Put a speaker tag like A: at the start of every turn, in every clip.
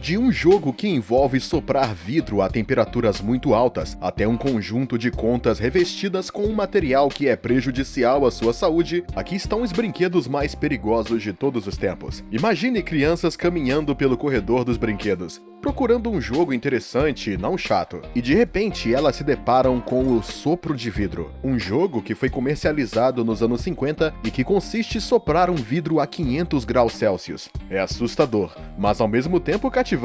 A: De um jogo que envolve soprar vidro a temperaturas muito altas, até um conjunto de contas revestidas com um material que é prejudicial à sua saúde, aqui estão os brinquedos mais perigosos de todos os tempos. Imagine crianças caminhando pelo corredor dos brinquedos, procurando um jogo interessante e não chato, e de repente elas se deparam com o sopro de vidro, um jogo que foi comercializado nos anos 50 e que consiste em soprar um vidro a 500 graus Celsius. É assustador, mas ao mesmo tempo cativante.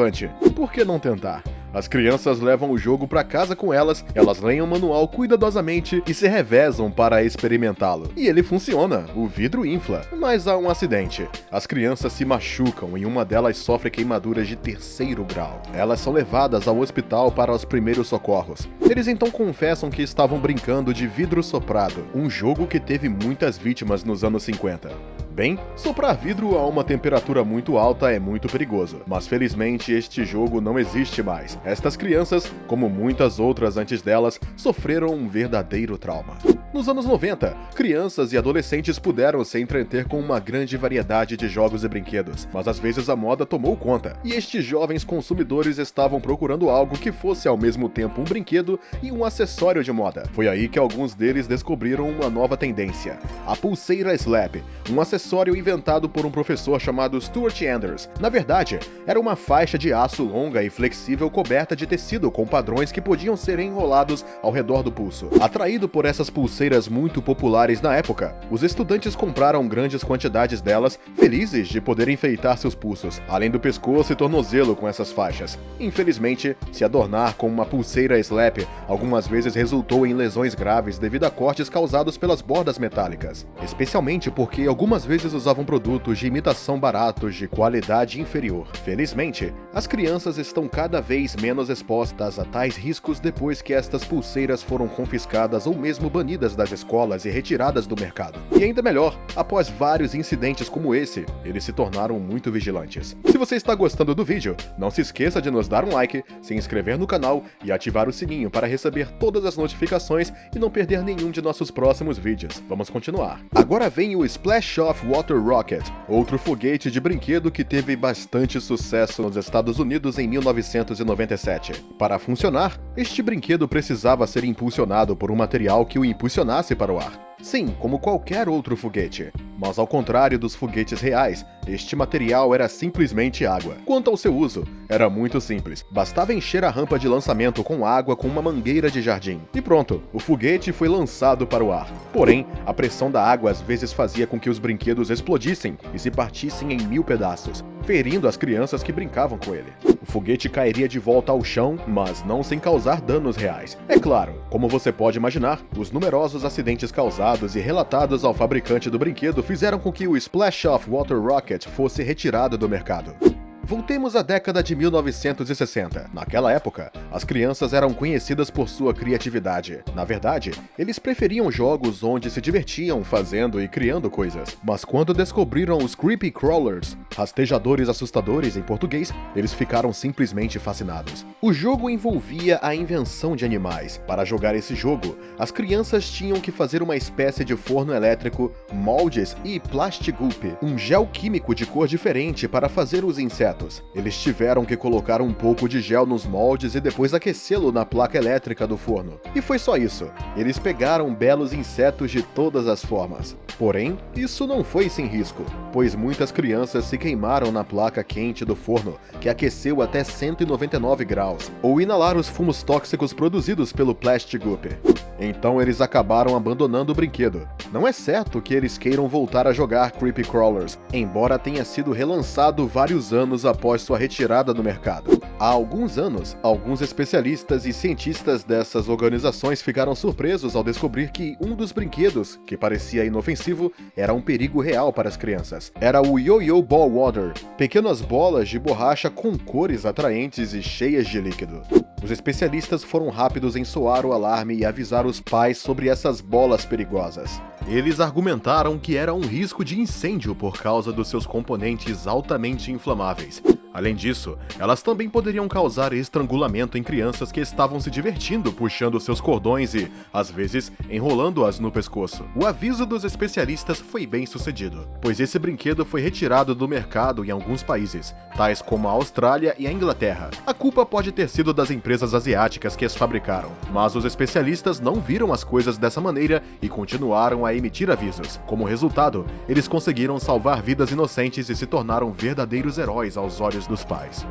A: Por que não tentar? As crianças levam o jogo para casa com elas leem o manual cuidadosamente e se revezam para experimentá-lo. E ele funciona, o vidro infla, mas há um acidente. As crianças se machucam e uma delas sofre queimaduras de 3º grau. Elas são levadas ao hospital para os primeiros socorros. Eles então confessam que estavam brincando de vidro soprado, um jogo que teve muitas vítimas nos anos 50. Bem, soprar vidro a uma temperatura muito alta é muito perigoso, mas felizmente este jogo não existe mais. Estas crianças, como muitas outras antes delas, sofreram um verdadeiro trauma. Nos anos 90, crianças e adolescentes puderam se entreter com uma grande variedade de jogos e brinquedos, mas às vezes a moda tomou conta, e estes jovens consumidores estavam procurando algo que fosse ao mesmo tempo um brinquedo e um acessório de moda. Foi aí que alguns deles descobriram uma nova tendência, a pulseira Slap, um acessório inventado por um professor chamado Stuart Anders. Na verdade, era uma faixa de aço longa e flexível coberta de tecido com padrões que podiam ser enrolados ao redor do pulso. Atraído por essas pulseiras muito populares na época, os estudantes compraram grandes quantidades delas, felizes de poder enfeitar seus pulsos, além do pescoço e tornozelo com essas faixas. Infelizmente, se adornar com uma pulseira Slap algumas vezes resultou em lesões graves devido a cortes causados pelas bordas metálicas, especialmente porque algumas vezes usavam produtos de imitação baratos de qualidade inferior. Felizmente, as crianças estão cada vez menos expostas a tais riscos depois que estas pulseiras foram confiscadas ou mesmo banidas das escolas e retiradas do mercado. E ainda melhor, após vários incidentes como esse, eles se tornaram muito vigilantes. Se você está gostando do vídeo, não se esqueça de nos dar um like, se inscrever no canal e ativar o sininho para receber todas as notificações e não perder nenhum de nossos próximos vídeos. Vamos continuar. Agora vem o Splash Off Water Rocket, outro foguete de brinquedo que teve bastante sucesso nos Estados Unidos em 1997. Para funcionar, este brinquedo precisava ser impulsionado por um material que o impulsionasse para o ar. Sim, como qualquer outro foguete. Mas ao contrário dos foguetes reais, este material era simplesmente água. Quanto ao seu uso, era muito simples. Bastava encher a rampa de lançamento com água com uma mangueira de jardim. E pronto, o foguete foi lançado para o ar. Porém, a pressão da água às vezes fazia com que os brinquedos explodissem e se partissem em 1000 pedaços, ferindo as crianças que brincavam com ele. O foguete cairia de volta ao chão, mas não sem causar danos reais. É claro, como você pode imaginar, os numerosos acidentes causados e relatados ao fabricante do brinquedo fizeram com que o Splash Off Water Rocket fosse retirado do mercado. Voltemos à década de 1960. Naquela época, as crianças eram conhecidas por sua criatividade. Na verdade, eles preferiam jogos onde se divertiam fazendo e criando coisas. Mas quando descobriram os Creepy Crawlers, rastejadores assustadores em português, eles ficaram simplesmente fascinados. O jogo envolvia a invenção de animais. Para jogar esse jogo, as crianças tinham que fazer uma espécie de forno elétrico, moldes e plastigupe, um gel químico de cor diferente para fazer os insetos. Eles tiveram que colocar um pouco de gel nos moldes e depois aquecê-lo na placa elétrica do forno. E foi só isso. Eles pegaram belos insetos de todas as formas. Porém, isso não foi sem risco, pois muitas crianças se queimaram na placa quente do forno, que aqueceu até 199 graus, ou inalar os fumos tóxicos produzidos pelo plastigupe. Então eles acabaram abandonando o brinquedo. Não é certo que eles queiram voltar a jogar Creepy Crawlers, embora tenha sido relançado vários anos após sua retirada do mercado. Há alguns anos, alguns especialistas e cientistas dessas organizações ficaram surpresos ao descobrir que um dos brinquedos, que parecia inofensivo, era um perigo real para as crianças. Era o Yo-Yo Ball Water, pequenas bolas de borracha com cores atraentes e cheias de líquido. Os especialistas foram rápidos em soar o alarme e avisar os pais sobre essas bolas perigosas. Eles argumentaram que era um risco de incêndio por causa dos seus componentes altamente inflamáveis. Além disso, elas também poderiam causar estrangulamento em crianças que estavam se divertindo puxando seus cordões e, às vezes, enrolando-as no pescoço. O aviso dos especialistas foi bem sucedido, pois esse brinquedo foi retirado do mercado em alguns países, tais como a Austrália e a Inglaterra. A culpa pode ter sido das empresas asiáticas que as fabricaram, mas os especialistas não viram as coisas dessa maneira e continuaram a emitir avisos. Como resultado, eles conseguiram salvar vidas inocentes e se tornaram verdadeiros heróis aos olhos dos pais.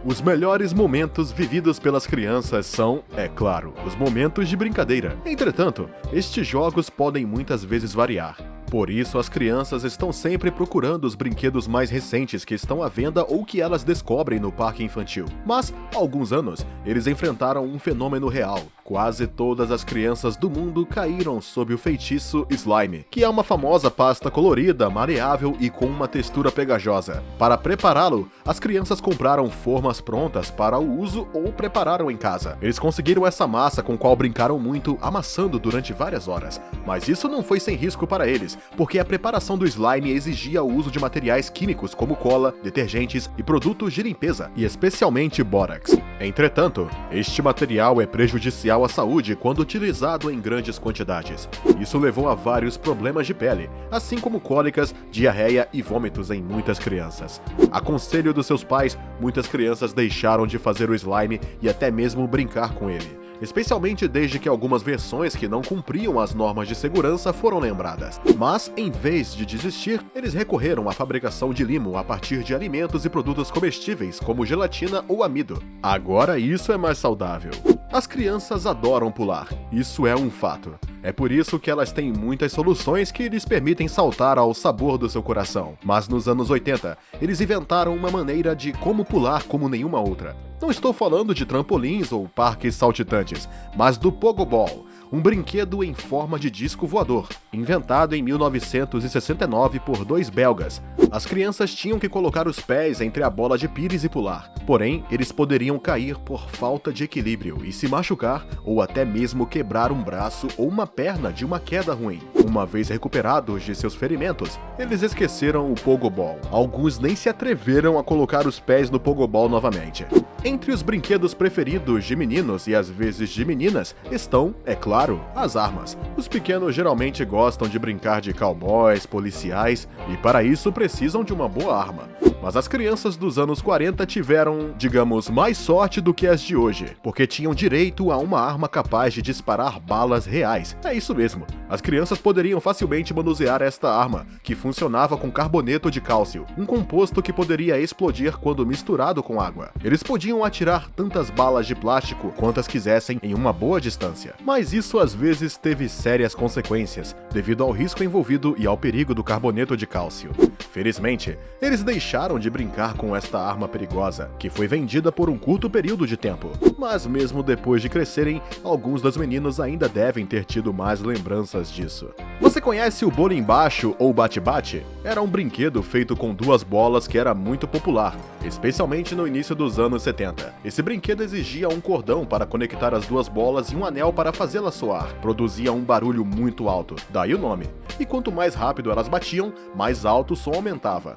A: Os melhores momentos vividos pelas crianças são, é claro, os momentos de brincadeira. Entretanto, estes jogos podem muitas vezes variar. Por isso, as crianças estão sempre procurando os brinquedos mais recentes que estão à venda ou que elas descobrem no parque infantil. Mas, há alguns anos, eles enfrentaram um fenômeno real. Quase todas as crianças do mundo caíram sob o feitiço slime, que é uma famosa pasta colorida, maleável e com uma textura pegajosa. Para prepará-lo, as crianças compraram formas prontas para o uso ou prepararam em casa. Eles conseguiram essa massa com qual brincaram muito, amassando durante várias horas. Mas isso não foi sem risco para eles, porque a preparação do slime exigia o uso de materiais químicos como cola, detergentes e produtos de limpeza, e especialmente bórax. Entretanto, este material é prejudicial à saúde quando utilizado em grandes quantidades. Isso levou a vários problemas de pele, assim como cólicas, diarreia e vômitos em muitas crianças. A conselho dos seus pais, muitas crianças deixaram de fazer o slime e até mesmo brincar com ele, especialmente desde que algumas versões que não cumpriam as normas de segurança foram lembradas. Mas, em vez de desistir, eles recorreram à fabricação de limo a partir de alimentos e produtos comestíveis, como gelatina ou amido. Agora isso é mais saudável. As crianças adoram pular, isso é um fato. É por isso que elas têm muitas soluções que lhes permitem saltar ao sabor do seu coração. Mas nos anos 80, eles inventaram uma maneira de como pular como nenhuma outra. Não estou falando de trampolins ou parques saltitantes, mas do Pogobol, um brinquedo em forma de disco voador, inventado em 1969 por dois belgas. As crianças tinham que colocar os pés entre a bola de pires e pular, porém, eles poderiam cair por falta de equilíbrio e se machucar ou até mesmo quebrar um braço ou uma perna de uma queda ruim. Uma vez recuperados de seus ferimentos, eles esqueceram o Pogobol. Alguns nem se atreveram a colocar os pés no Pogobol novamente. Entre os brinquedos preferidos de meninos e às vezes de meninas estão, é claro, as armas. Os pequenos geralmente gostam de brincar de cowboys, policiais e para isso precisam de uma boa arma. Mas as crianças dos anos 40 tiveram, digamos, mais sorte do que as de hoje, porque tinham direito a uma arma capaz de disparar balas reais. É isso mesmo, as crianças poderiam facilmente manusear esta arma, que funcionava com carboneto de cálcio, um composto que poderia explodir quando misturado com água. Eles podiam atirar tantas balas de plástico quantas quisessem em uma boa distância. Mas isso às vezes teve sérias consequências, devido ao risco envolvido e ao perigo do carboneto de cálcio. Felizmente, eles deixaram de brincar com esta arma perigosa, que foi vendida por um curto período de tempo. Mas mesmo depois de crescerem, alguns dos meninos ainda devem ter tido mais lembranças disso. Você conhece o bolo embaixo ou bate-bate? Era um brinquedo feito com duas bolas que era muito popular, especialmente no início dos anos 70. Esse brinquedo exigia um cordão para conectar as duas bolas e um anel para fazê-las soar. Produzia um barulho muito alto, daí o nome. E quanto mais rápido elas batiam, mais alto o som aumentava.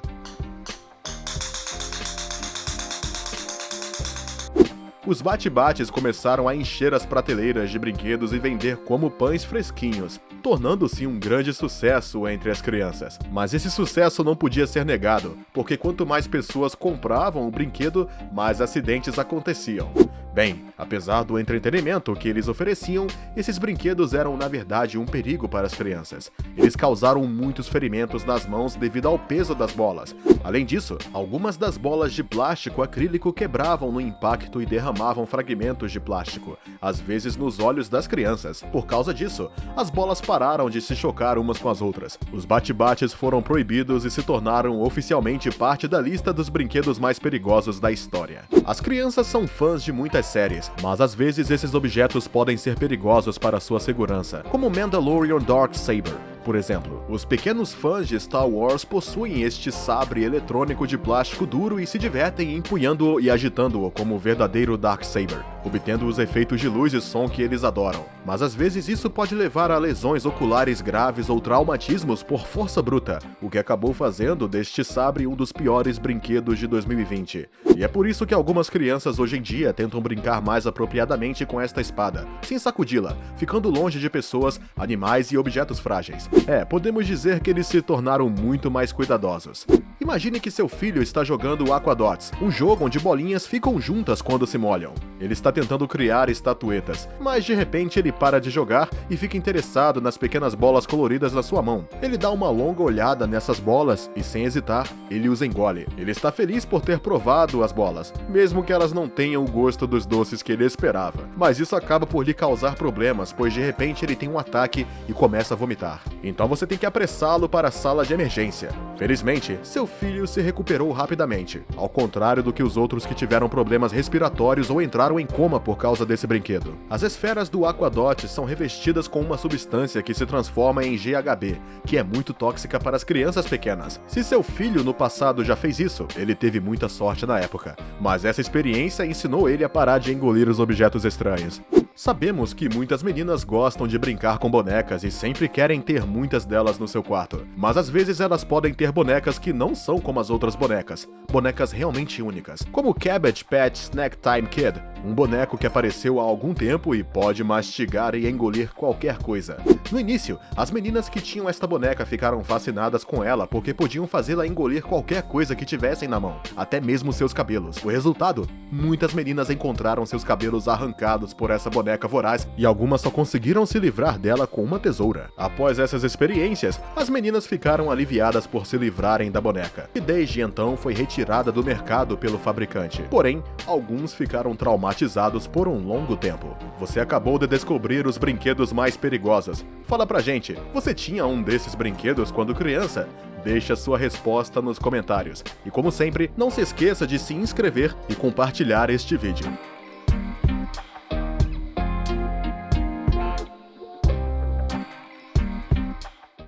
A: Os bate-bates começaram a encher as prateleiras de brinquedos e vender como pães fresquinhos, tornando-se um grande sucesso entre as crianças. Mas esse sucesso não podia ser negado, porque quanto mais pessoas compravam o brinquedo, mais acidentes aconteciam. Bem, apesar do entretenimento que eles ofereciam, esses brinquedos eram na verdade um perigo para as crianças. Eles causaram muitos ferimentos nas mãos devido ao peso das bolas. Além disso, algumas das bolas de plástico acrílico quebravam no impacto e derramavam fragmentos de plástico, às vezes nos olhos das crianças. Por causa disso, as bolas pararam de se chocar umas com as outras. Os bate-bates foram proibidos e se tornaram oficialmente parte da lista dos brinquedos mais perigosos da história. As crianças são fãs de muitas séries, mas às vezes esses objetos podem ser perigosos para sua segurança, como Mandalorian Darksaber. Por exemplo, os pequenos fãs de Star Wars possuem este sabre eletrônico de plástico duro e se divertem empunhando-o e agitando-o como o verdadeiro Darksaber, obtendo os efeitos de luz e som que eles adoram. Mas às vezes isso pode levar a lesões oculares graves ou traumatismos por força bruta, o que acabou fazendo deste sabre um dos piores brinquedos de 2020. E é por isso que algumas crianças hoje em dia tentam brincar mais apropriadamente com esta espada, sem sacudi-la, ficando longe de pessoas, animais e objetos frágeis. Podemos dizer que eles se tornaram muito mais cuidadosos. Imagine que seu filho está jogando Aquadots, um jogo onde bolinhas ficam juntas quando se molham. Ele está tentando criar estatuetas, mas de repente ele para de jogar e fica interessado nas pequenas bolas coloridas na sua mão. Ele dá uma longa olhada nessas bolas e, sem hesitar, ele os engole. Ele está feliz por ter provado as bolas, mesmo que elas não tenham o gosto dos doces que ele esperava. Mas isso acaba por lhe causar problemas, pois de repente ele tem um ataque e começa a vomitar. Então você tem que apressá-lo para a sala de emergência. Felizmente, seu filho se recuperou rapidamente, ao contrário do que os outros que tiveram problemas respiratórios ou entraram em coma por causa desse brinquedo. As esferas do Aquadot são revestidas com uma substância que se transforma em GHB, que é muito tóxica para as crianças pequenas. Se seu filho no passado já fez isso, ele teve muita sorte na época, mas essa experiência ensinou ele a parar de engolir os objetos estranhos. Sabemos que muitas meninas gostam de brincar com bonecas e sempre querem ter muitas delas no seu quarto, mas às vezes elas podem ter bonecas que não são como as outras bonecas realmente únicas, como o Cabbage Patch Snack Time Kid, um boneco que apareceu há algum tempo e pode mastigar e engolir qualquer coisa. No início, as meninas que tinham esta boneca ficaram fascinadas com ela porque podiam fazê-la engolir qualquer coisa que tivessem na mão, até mesmo seus cabelos. O resultado? Muitas meninas encontraram seus cabelos arrancados por essa boneca voraz e algumas só conseguiram se livrar dela com uma tesoura. Após essas experiências, as meninas ficaram aliviadas por se livrarem da boneca, e desde então foi retirada do mercado pelo fabricante. Porém, alguns ficaram traumatizados por um longo tempo. Você acabou de descobrir os brinquedos mais perigosos. Fala pra gente, você tinha um desses brinquedos quando criança? Deixe a sua resposta nos comentários. E como sempre, não se esqueça de se inscrever e compartilhar este vídeo.